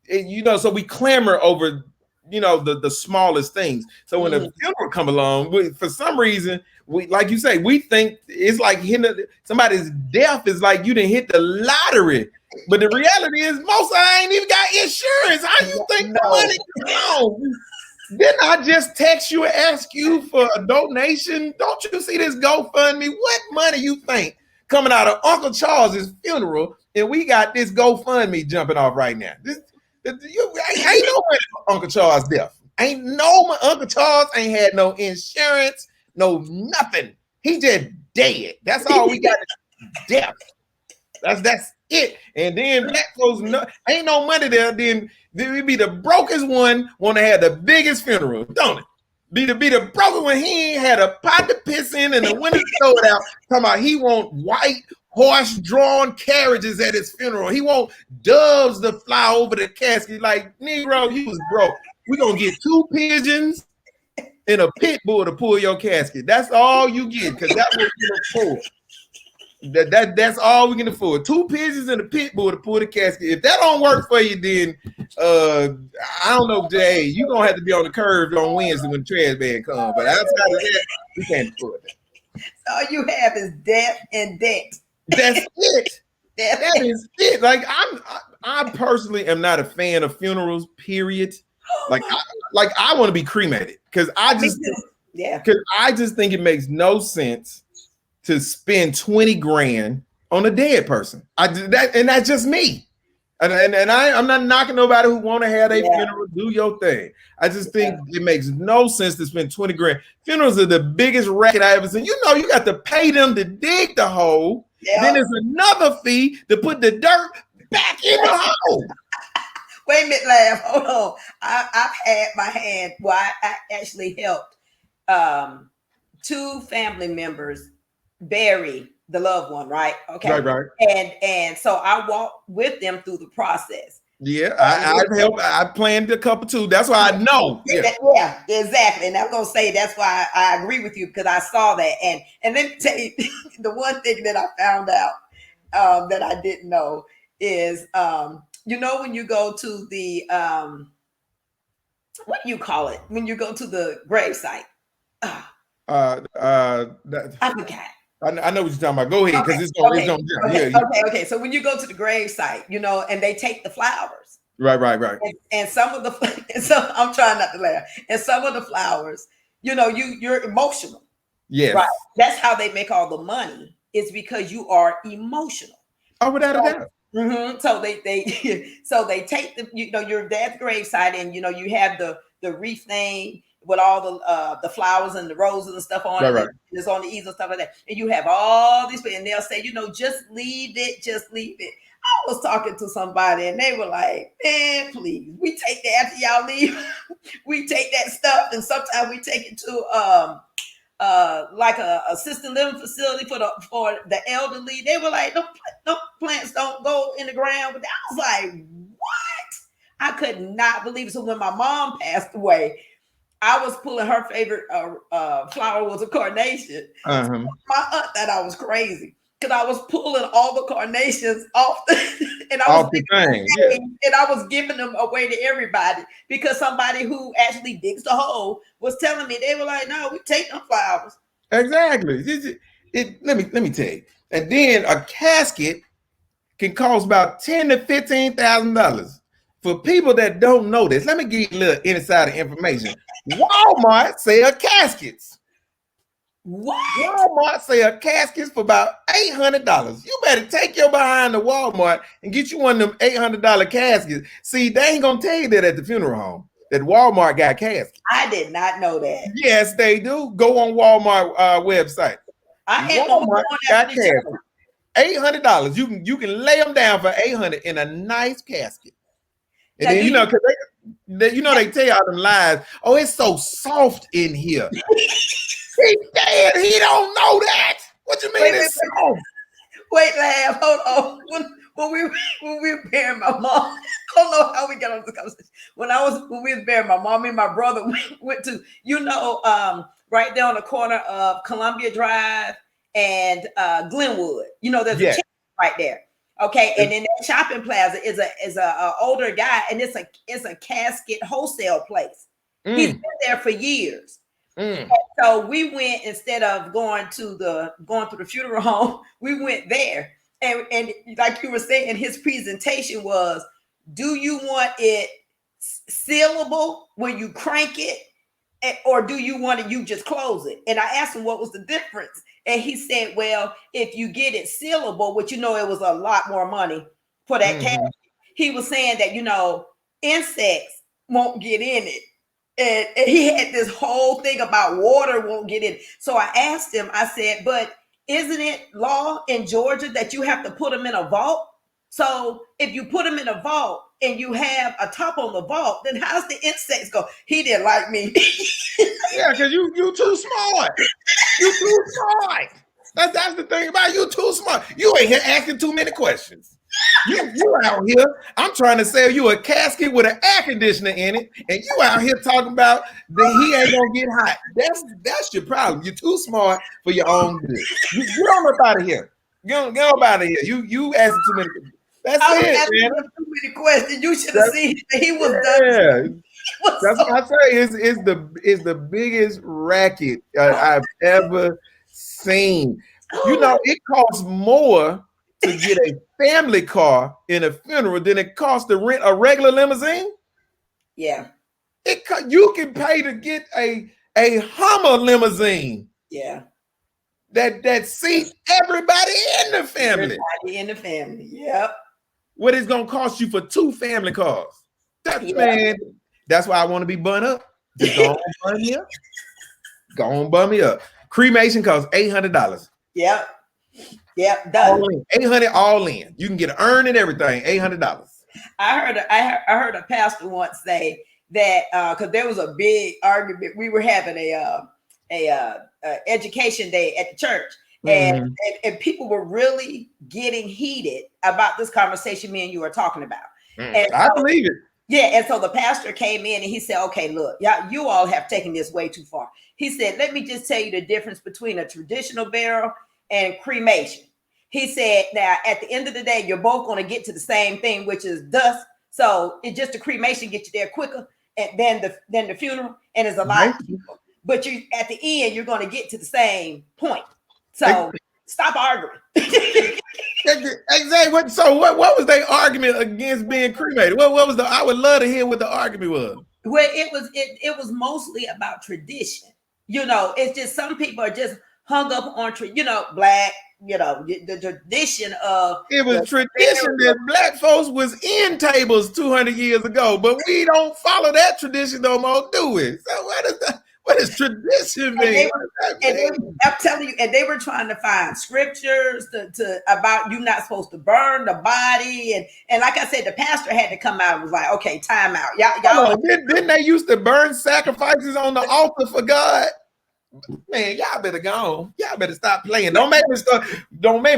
so we clamor over the smallest things. So when a funeral come along, for some reason, we, like you say, we think it's like hitting somebody's death is like you didn't hit the lottery. But the reality is most of them ain't even got insurance. How you think the money Didn't I just text you and ask you for a donation? Don't you see this GoFundMe? What money you think coming out of Uncle Charles's funeral, and we got this GoFundMe jumping off right now? Ain't no money for Uncle Charles' death. Ain't no Uncle Charles ain't had no insurance, no nothing. He just dead. That's all we got. Death. That's it. And then black folks ain't no money there. Then we be the brokest one. Want to have the biggest funeral, don't it? Be the broker when he ain't had a pot to piss in and the window stowed out. Talking about he want white horse-drawn carriages at his funeral. He want doves to fly over the casket. Like, Negro, you was broke. We gonna get 2 pigeons and a pit bull to pull your casket. That's all you get, because that's what you afford. That's all we can afford. 2 pigeons and a pit bull to pull the casket. If that don't work for you, then I don't know, Jay. You're gonna have to be on the curve on Wednesday when the trash bag comes. But outside of that, we can't afford that. All you have is death and debt. That's it. That is it. Like I personally am not a fan of funerals, period. Like I want to be cremated because I just think it makes no sense to spend 20 grand on a dead person. That's just me. And I'm not knocking nobody who want to have their funeral. Do your thing. I just think it makes no sense to spend 20 grand. Funerals are the biggest racket I ever seen. You know, you got to pay them to dig the hole. Yeah. Then there's another fee to put the dirt back in the hole. Wait a minute, Lav. Hold on. I've had my hand. Well, I actually helped 2 family members bury the loved one, right? Okay. Right. And so I walked with them through the process. Yeah, I've helped. I planned a couple too. That's why I know. Yeah, exactly. And I'm gonna say that's why I agree with you, because I saw that. And let me tell you, the one thing that I found out that I didn't know is you know, when you go to the what do you call it? When you go to the grave site. I forgot. I know what you're talking about. Go ahead, because it's going. Okay. So when you go to the grave site, you know, and they take the flowers. Right. And some of so I'm trying not to laugh. And some of the flowers, you know, you're emotional. Yes. Right. That's how they make all the money. It's because you are emotional. Oh, without a doubt. Mm-hmm. So they take the, you know, your dad's gravesite, and you know, you have the wreath thing with all the flowers and the roses and stuff on it. It's on the easel and stuff like that. And you have all these people, and they'll say, you know, just leave it. I was talking to somebody and they were like, man, please, we take that after y'all leave. We take that stuff, and sometimes we take it to like a assisted living facility for the elderly. They were like, no plants don't go in the ground. But I was like, what? I could not believe it. So when my mom passed away, I was pulling her favorite flower was a carnation. So my aunt thought I was crazy because I was pulling all the carnations off and I was giving them away to everybody, because somebody who actually digs the hole was telling me, they were like, no, we take them flowers. Exactly. Let me tell you. And then a casket can cost about $10,000 to $15,000. For people that don't know this, let me give you a little insider information. Walmart sell caskets. What? Walmart sell caskets for about $800. You better take your behind to Walmart and get you one of them $800 caskets. See, they ain't gonna tell you that at the funeral home, that Walmart got caskets. I did not know that. Yes, they do. Go on Walmart website. Walmart got caskets. $800. You can lay them down for $800 in a nice casket. And then, you know, because they tell you all them lies. Oh, it's so soft in here. He's dead. He don't know that. What you mean it's soft? Wait, Lav, hold on. When we were burying my mom, I don't know how we got on this conversation. When we was burying my mom, me and my brother went to, you know, right there on the corner of Columbia Drive and Glenwood. You know, there's a chicken right there. Okay, and then that shopping plaza is a older guy, and it's a casket wholesale place. He's been there for years. So we went, instead of going through the funeral home, we went there, and like you were saying, his presentation was, do you want it sealable when you crank it, or do you want to you just close it? And I asked him what was the difference, and he said, well, if you get it sealable, which it was a lot more money for that cash. He was saying that insects won't get in it. And he had this whole thing about water won't get in. So I asked him, I said, but isn't it law in Georgia that you have to put them in a vault? So if you put them in a vault and you have a top on the vault, then how's the insects go? He didn't like me. Yeah, because you too smart. You too smart. That's the thing about you too smart. You ain't here asking too many questions. You out here. I'm trying to sell you a casket with an air conditioner in it, and you out here talking about that he ain't gonna get hot. That's your problem. You're too smart for your own good. You get on up out of here. Get on out of here. You asking too many. That's it, man. Too many questions. You should have seen he was done. That's what I say. Is the biggest racket I've ever seen. It costs more to get a family car in a funeral than it costs to rent a regular limousine. Yeah. You can pay to get a Hummer limousine. Yeah. That seats everybody in the family. Everybody in the family. Yep. What it's gonna cost you for 2 family cars? Man, that's why I want to be bun up. Just go on bun me up. Go on bun me up. Cremation costs $800. Yep. Yep. Done. All in. 800 all in. You can get an urn and everything. $800. I heard a pastor once say that because there was a big argument. We were having a education day at the church, and people were really getting heated about this conversation me and you are talking about. And I believe it. Yeah, and so the pastor came in and he said, okay, look, you all have taken this way too far. He said, let me just tell you the difference between a traditional burial and cremation. He said, now, at the end of the day, you're both going to get to the same thing, which is dust. So it's just the cremation gets you there quicker and then the funeral, and it's a lot cheaper. But you at the end, you're going to get to the same point. So stop arguing. Exactly. So what was their argument against being cremated? What was I would love to hear what the argument was. Well, it was mostly about tradition. It's just some people are just hung up on black, the tradition of it was tradition that black folks was in tables 200 years ago, but we don't follow that tradition no more, do we? So what is tradition mean? I'm telling you, and they were trying to find scriptures to about you not supposed to burn the body, and like I said, the pastor had to come out and was like, okay, time out. Y'all didn't they used to burn sacrifices on the altar for God? Man, y'all better go on. Y'all better stop playing. Don't make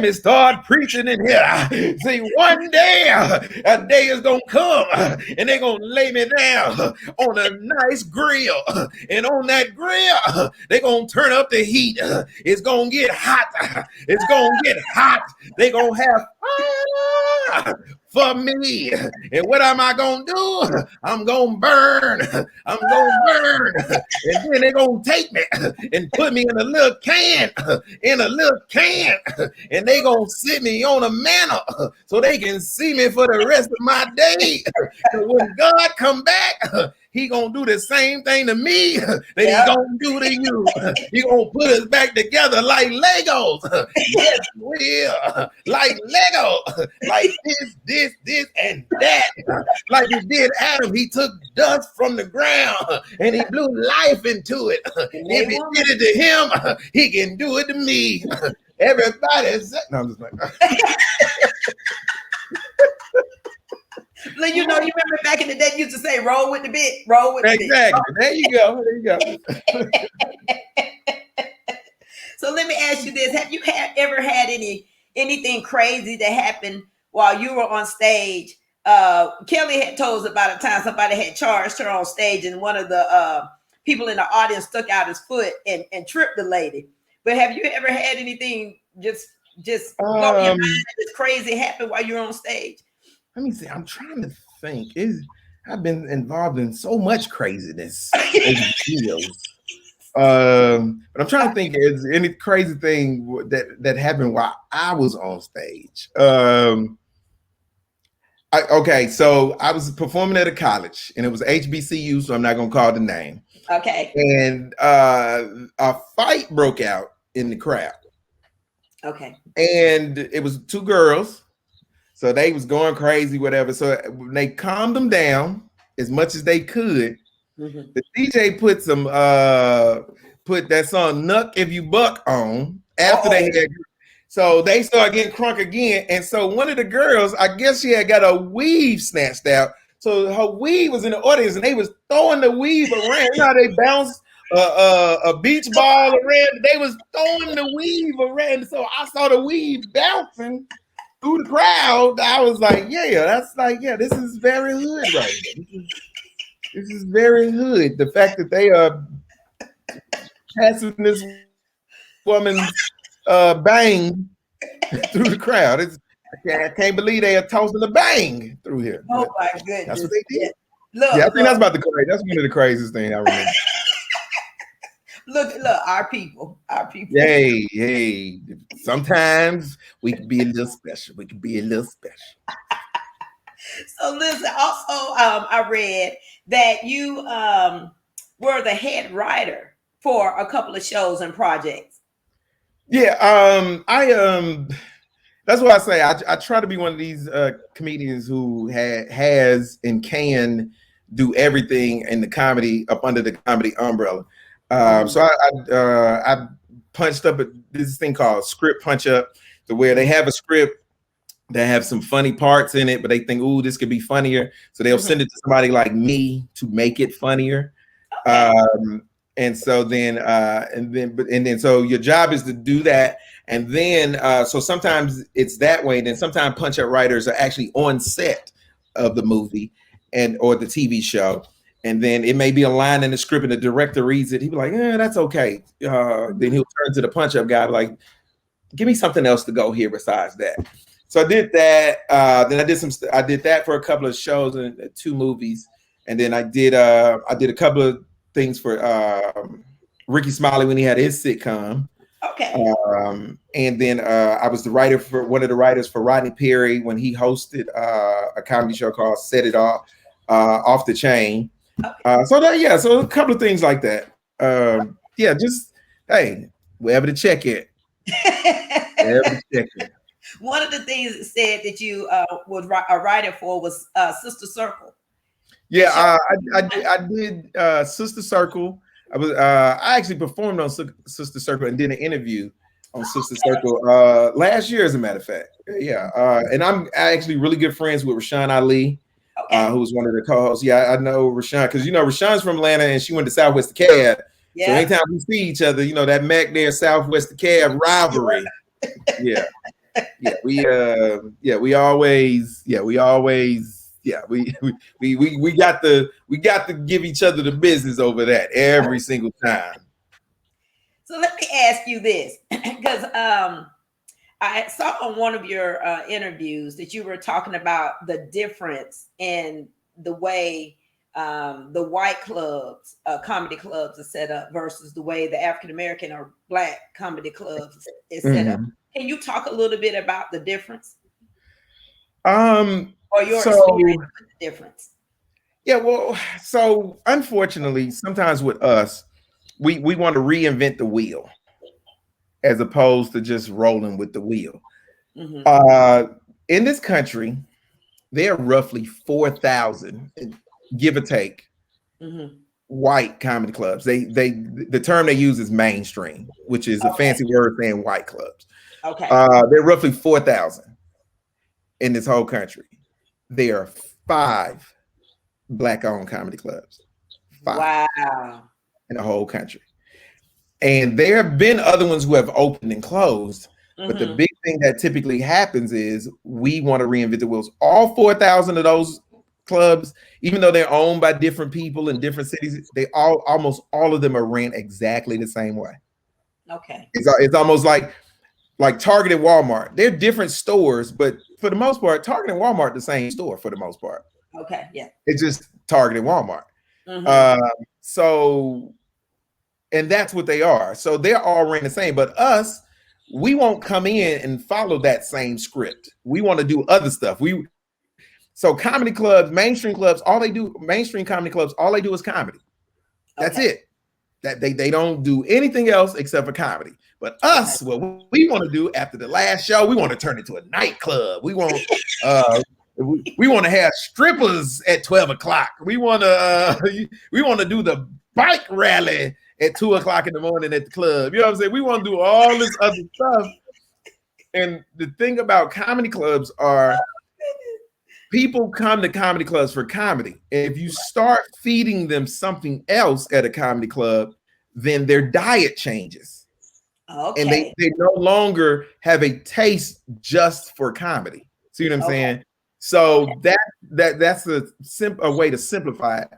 me start preaching in here. See, one day, a day is gonna come, and they're gonna lay me down on a nice grill. And on that grill, they're gonna turn up the heat. It's gonna get hot. It's gonna get hot. They're gonna have fire for me. And what am I gonna do? I'm gonna burn. I'm gonna burn. And then they're gonna take me and put me in a little can, and they gonna sit me on a mantle so they can see me for the rest of my day. When God come back, he gonna do the same thing to me that he gonna do to you. He gonna put us back together like Legos. Yes, will. Like Lego. Like this, and that. Like he did Adam. He took dust from the ground and he blew life into it. If he did it to him, he can do it to me. Everybody's no, I'm just like you remember back in the day, you used to say, roll with the bit, roll with the bit. Exactly. There you go. So let me ask you this. Have you ever had anything crazy that happened while you were on stage? Kelly had told us about a time somebody had charged her on stage and one of the people in the audience stuck out his foot and tripped the lady. But have you ever had anything just go in your mind that's crazy happen while you're on stage? Let me see. I'm trying to think. I've been involved in so much craziness but I'm trying to think. Is any crazy thing that happened while I was on stage? Okay, so I was performing at a college, and it was HBCU, so I'm not gonna call the name. Okay. And a fight broke out in the crowd, Okay. and it was two girls, so they was going crazy, whatever. So when they calmed them down as much as they could, Mm-hmm. the DJ put that song "Nuck If You Buck" on after they had. So they started getting crunk again. And so one of the girls, I guess she had got a weave snatched out. So her weave was in the audience and they was throwing the weave around. You know how they bounce a beach ball around? They was throwing the weave around. So I saw the weave bouncing through the crowd. I was like, yeah, this is very hood right here. This is very hood. The fact that they are passing this woman's bang through the crowd. I can't believe they are tossing a bang through here. Oh my goodness. That's what they did. Look, I think that's about the crazy. That's one of the craziest things I remember. Look, our people. Hey. Sometimes we can be a little special. So listen, also I read that you were the head writer for a couple of shows and projects. Yeah, that's why I say I try to be one of these comedians who has and can do everything in the comedy up under the comedy umbrella. So I punched up this thing called script punch up, to where they have a script that have some funny parts in it, but they think, ooh, this could be funnier. So they'll send it to somebody like me to make it funnier. Okay. And so then so your job is to do that. And then so sometimes it's that way. Then sometimes punch up writers are actually on set of the movie or the TV show. And then it may be a line in the script and the director reads it. He'll be like, that's okay. Then he'll turn to the punch up guy like, give me something else to go here besides that. So I did that. Then I did that for a couple of shows and 2 movies. And then I did a couple of things for Ricky Smiley when he had his sitcom. Okay. And then I was one of the writers for Rodney Perry when he hosted a comedy show called Set It Off the Chain. Okay. So a couple of things like that. Just hey, wherever the check it. One of the things it said that you was a writer for was Sister Circle. Yeah, I did Sister Circle. I actually performed on Sister Circle and did an interview on Sister Circle last year, as a matter of fact. Yeah, and I'm actually really good friends with Rashawn Ali, who was one of the co-hosts. Yeah, I know Rashawn because Rashawn's from Atlanta and she went to Southwest DeKalb. Yeah. So anytime we see each other, that Mac there Southwest DeKalb rivalry. Yeah. We got to give each other the business over that every single time. So let me ask you this, because I saw on one of your interviews that you were talking about the difference in the way the white clubs, comedy clubs are set up versus the way the African American or Black comedy clubs is set up. Can you talk a little bit about the difference? Or your experience with the difference? Yeah, well, so unfortunately, sometimes with us, we want to reinvent the wheel as opposed to just rolling with the wheel. In this country, there are roughly 4,000, give or take, white comedy clubs. The term they use is mainstream, which is a fancy word saying white clubs. Okay. There are roughly 4,000 in this whole country. There are 5 Black-owned comedy clubs. 5. Wow. In the whole country. And there have been other ones who have opened and closed. But the big thing that typically happens is we want to reinvent the wheels. All 4,000 of those clubs, even though they're owned by different people in different cities, almost all of them are ran exactly the same way. Okay. It's almost like Target and Walmart. They're different stores, but for the most part, Target and Walmart the same store for the most part. Okay, yeah. It's just Target and Walmart. And that's what they are. So they're all ran the same. But us, we won't come in and follow that same script. We want to do other stuff. So comedy clubs, mainstream clubs, all they do, mainstream comedy clubs, all they do is comedy. That's it. That they don't do anything else except for comedy. But us, what we want to do after the last show, we want to turn it to a nightclub. We want we want to have strippers at 12 o'clock. We want to do the bike rally at 2 o'clock in the morning at the club. You know what I'm saying? We want to do all this other stuff. And the thing about comedy clubs are people come to comedy clubs for comedy. And if you start feeding them something else at a comedy club, then their diet changes. Okay. And they no longer have a taste just for comedy. See what I'm saying? So that's a way to simplify it.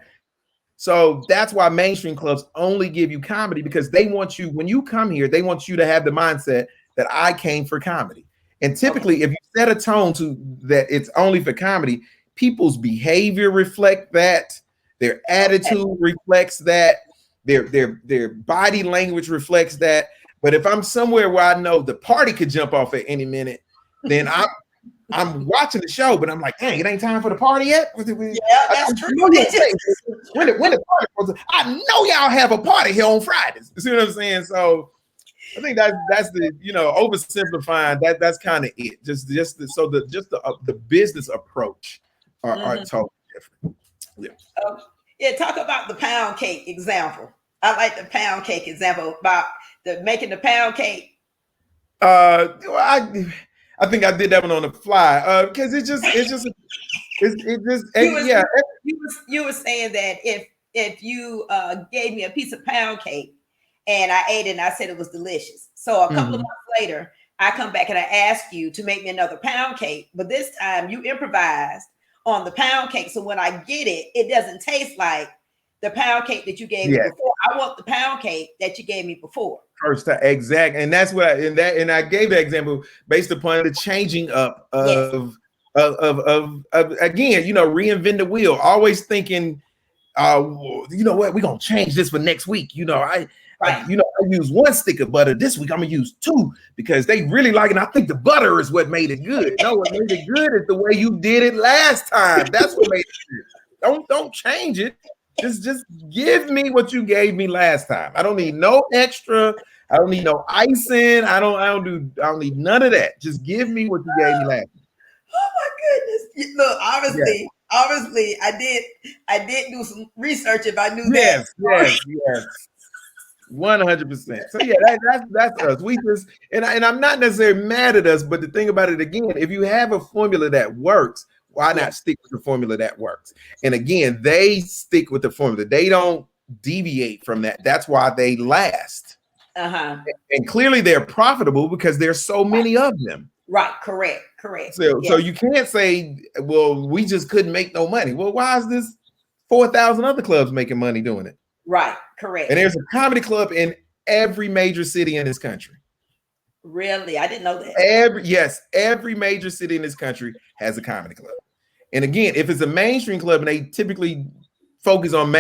So that's why mainstream clubs only give you comedy, because they want you, when you come here, they want you to have the mindset that I came for comedy. And typically, if you set a tone to that it's only for comedy, people's behavior reflect that, their attitude reflects that, their body language reflects that. But if I'm somewhere where I know the party could jump off at any minute, then I'm watching the show, but I'm like, dang, it ain't time for the party yet. Yeah, that's true. When the party goes, I know y'all have a party here on Fridays. You see what I'm saying? So I think that's the, oversimplifying. That's kind of it. The business approach are totally different. Yeah. Talk about the pound cake example. I like the pound cake example about making the pound cake. I think I did that one on the fly because you were saying that if you gave me a piece of pound cake and I ate it and I said it was delicious, so a couple of months later I come back and I ask you to make me another pound cake, but this time you improvised on the pound cake, so when I get it, it doesn't taste like the pound cake that you gave me before. I want the pound cake that you gave me before. First time, exactly, and that's what I gave that example based upon the changing up of again, reinvent the wheel. Always thinking, you know what, we're gonna change this for next week. I use one stick of butter this week. I'm gonna use 2 because they really like it. I think the butter is what made it good. No, what made it good is the way you did it last time. That's what made it good. Don't change it. Just give me what you gave me last time. I don't need no extra. I don't need no icing. I don't need none of that. Just give me what you gave me last time. Oh my goodness! Look, obviously, I did do some research if I knew that. Yes. 100%. So yeah, that's us. We just and I'm not necessarily mad at us, but the thing about it again, if you have a formula that works, why not stick with the formula that works? And again, they stick with the formula. They don't deviate from that. That's why they last. And clearly they're profitable because there's so many of them. Right. Correct. So you can't say, well, we just couldn't make no money. Well, why is this 4,000 other clubs making money doing it? Right. Correct. And there's a comedy club in every major city in this country. Really? I didn't know that. Every major city in this country has a comedy club. And again, if it's a mainstream club and they typically focus on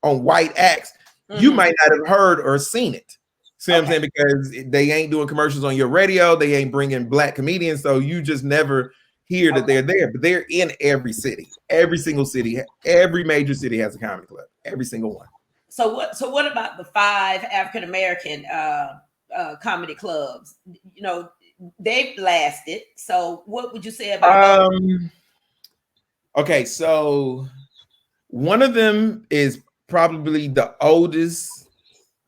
white acts, you might not have heard or seen it. See what I'm saying? Because they ain't doing commercials on your radio. They ain't bringing black comedians. So you just never hear that they're there. But they're in every city. Every single city. Every major city has a comedy club. Every single one. So what about the 5 African American comedy clubs? They've lasted. So what would you say about those? Okay, so one of them is probably the oldest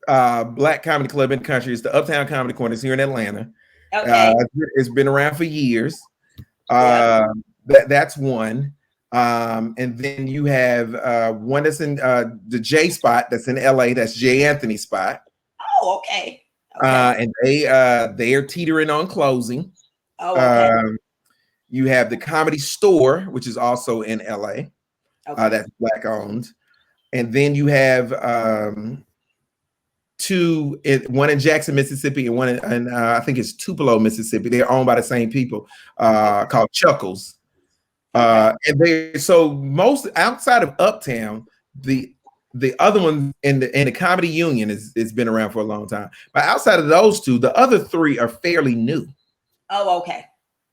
black comedy club in the country. It's the Uptown Comedy Corner. It's here in Atlanta. Okay. It's been around for years. That's one. And then you have one that's in the J Spot that's in LA. That's J Anthony Spot. Oh, okay. And they are teetering on closing. Oh, okay. You have the Comedy Store, which is also in LA. Okay. That's black owned. And then you have 2, one in Jackson, Mississippi, and one in I think it's Tupelo, Mississippi. They're owned by the same people called Chuckles. And most outside of Uptown, the other one in the Comedy Union has been around for a long time. But outside of those 2, the other 3 are fairly new. Oh, okay.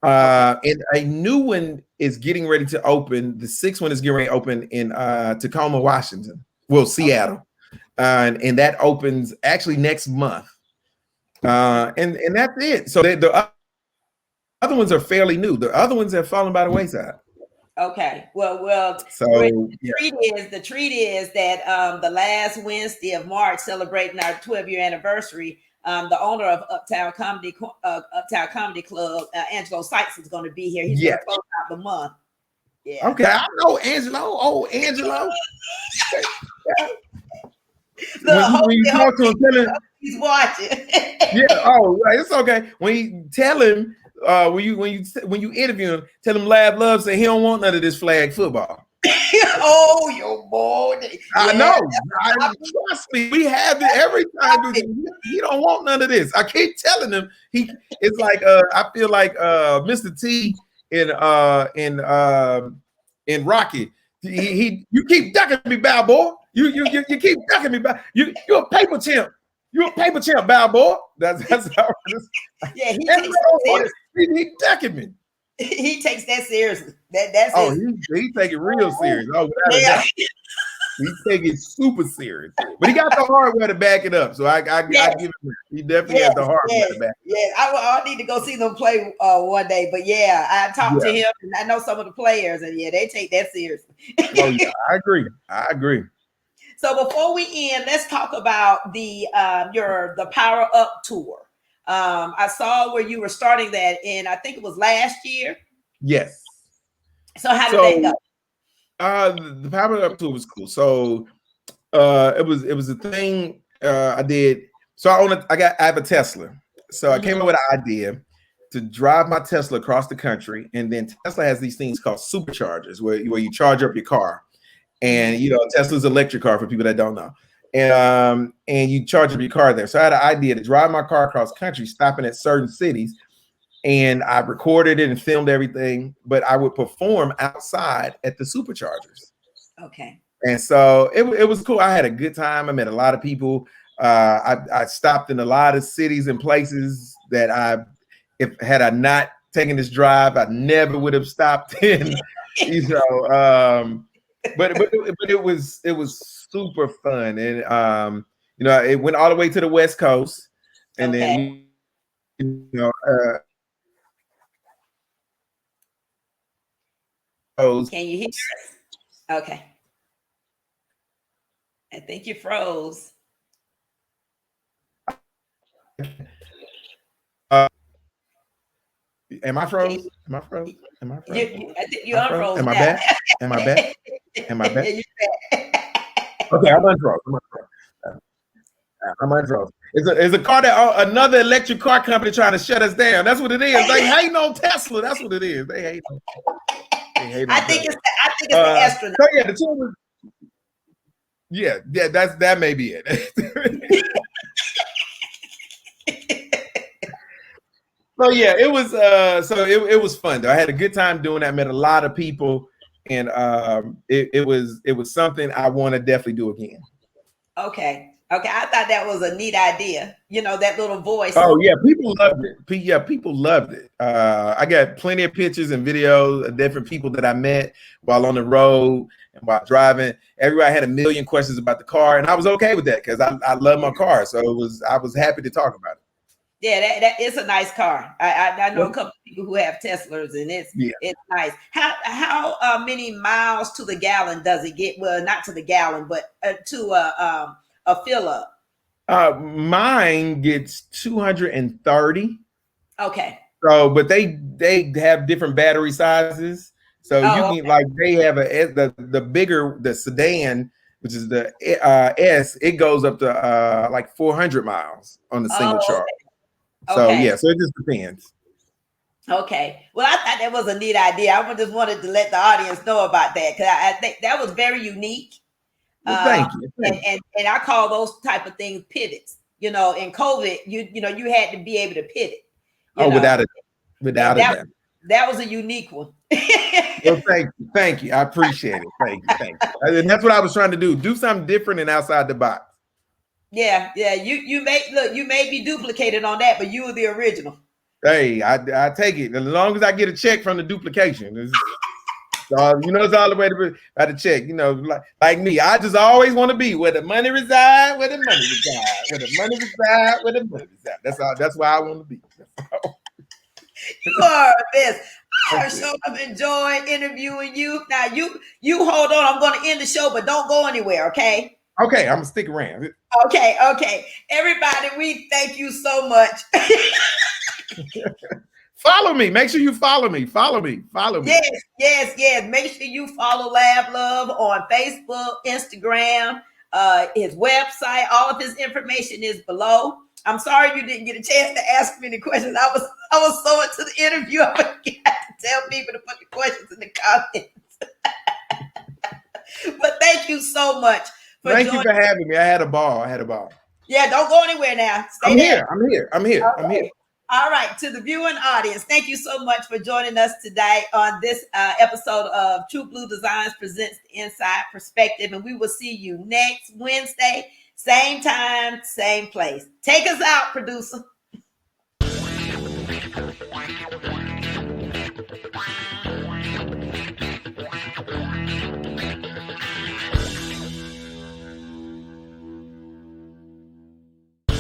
And a new one is getting ready to open. The sixth one is getting ready to open in Tacoma, Washington. Well, Seattle. And that opens actually next month. And that's it. So the other ones are fairly new. The other ones have fallen by the wayside. Okay. Well. So the treat is that the last Wednesday of March, celebrating our 12-year anniversary, the owner of Uptown Comedy Club, Angelo Sykes, is going to be here. He's going to close out the month. Yeah. Okay, I know Angelo. Oh, Angelo. When you talk to him, tell him he's watching. Yeah. Oh, right. It's okay. When you tell him, when you interview him, tell him Lav Luv say he don't want none of this flag football. Oh, your boy. I know. Trust me. We have it every time. He don't want none of this. I keep telling him. It's like I feel like Mr. T in Rocky. You keep ducking me, Balboa. You keep ducking me, you're a paper champ. You're a paper champ, Balboa. That's how it is. Yeah, he ducking me. He takes that seriously. He take it real serious. Oh, he take it super serious. But he got the hardware to back it up. So I give him. He definitely has the hardware to back it up. Yeah, I need to go see them play one day. But yeah, I talked to him, and I know some of the players, and they take that seriously. Oh yeah, I agree. So before we end, let's talk about the Power Up tour. I saw where you were starting that in, I think it was last year. Yes. So how did that go? The Power Up tour was cool. So it was a thing I did. So I have a Tesla. So I came up with an idea to drive my Tesla across the country, and then Tesla has these things called superchargers where you charge up your car. And Tesla's electric car for people that don't know, and you charge up your car there. So I had an idea to drive my car across country, stopping at certain cities, and I recorded it and filmed everything. But I would perform outside at the superchargers. Okay. And so it was cool. I had a good time. I met a lot of people. I stopped in a lot of cities and places that had I not taken this drive, I never would have stopped in. But it was super fun, and it went all the way to the West Coast, and then can you hear us? Okay, I think you froze. Am I froze? Am I froze? I think you unfroze. Am I back? Am I back? Am I back? Okay, I'm unfroze. I'm unfroze. It's a car that another electric car company trying to shut us down. That's what it is. They hate on Tesla. That's what it is. They hate. I think it's the astronaut. So yeah, the tour was. Yeah, that may be it. So yeah, it was it was fun though. I had a good time doing that. Met a lot of people, and it was something I want to definitely do again. Okay, I thought that was a neat idea. That little voice. Oh yeah, people loved it. People loved it. I got plenty of pictures and videos of different people that I met while on the road and while driving. Everybody had a million questions about the car, and I was okay with that because I love my car. So I was happy to talk about it. Yeah, that is a nice car. I know a couple of people who have Teslas, and it's nice. How many miles to the gallon does it get? Well, not to the gallon, but to a fill up. Mine gets 230. Okay. So, but they have different battery sizes. So you can they have the bigger the sedan, which is the S. It goes up to like 400 miles on the single charge. So yeah, so it just depends. Okay. Well, I thought that was a neat idea. I just wanted to let the audience know about that because I think that was very unique. Well, thank you. And I call those type of things pivots. In COVID, you had to be able to pivot. Without a doubt. That was a unique one. Well, thank you. I appreciate it. Thank you. And that's what I was trying to do. Do something different and outside the box. Yeah. You may be duplicated on that, but you were the original. Hey, I take it as long as I get a check from the duplication. It's all the way to by the check. Like me, I just always want to be where the money reside, where the money reside, where the money reside, where the money reside. That's all. That's where I want to be. You are the best. I sure have enjoyed interviewing you. Now you hold on. I'm going to end the show, but don't go anywhere. Okay. Okay, I'm gonna stick around. Okay. Everybody, we thank you so much. Follow me. Make sure you follow me. Follow me. Yes. Make sure you follow Lav Luv on Facebook, Instagram, his website. All of his information is below. I'm sorry you didn't get a chance to ask me any questions. I was so into the interview, I forgot to tell people to put the questions in the comments. But thank you so much. Thank you for having me. I had a ball. Yeah, don't go anywhere now. I'm here. Okay. All right, to the viewing audience, thank you so much for joining us today on this episode of True Blue Designs Presents the Inside Perspective, and we will see you next Wednesday, same time, same place. Take us out, producer.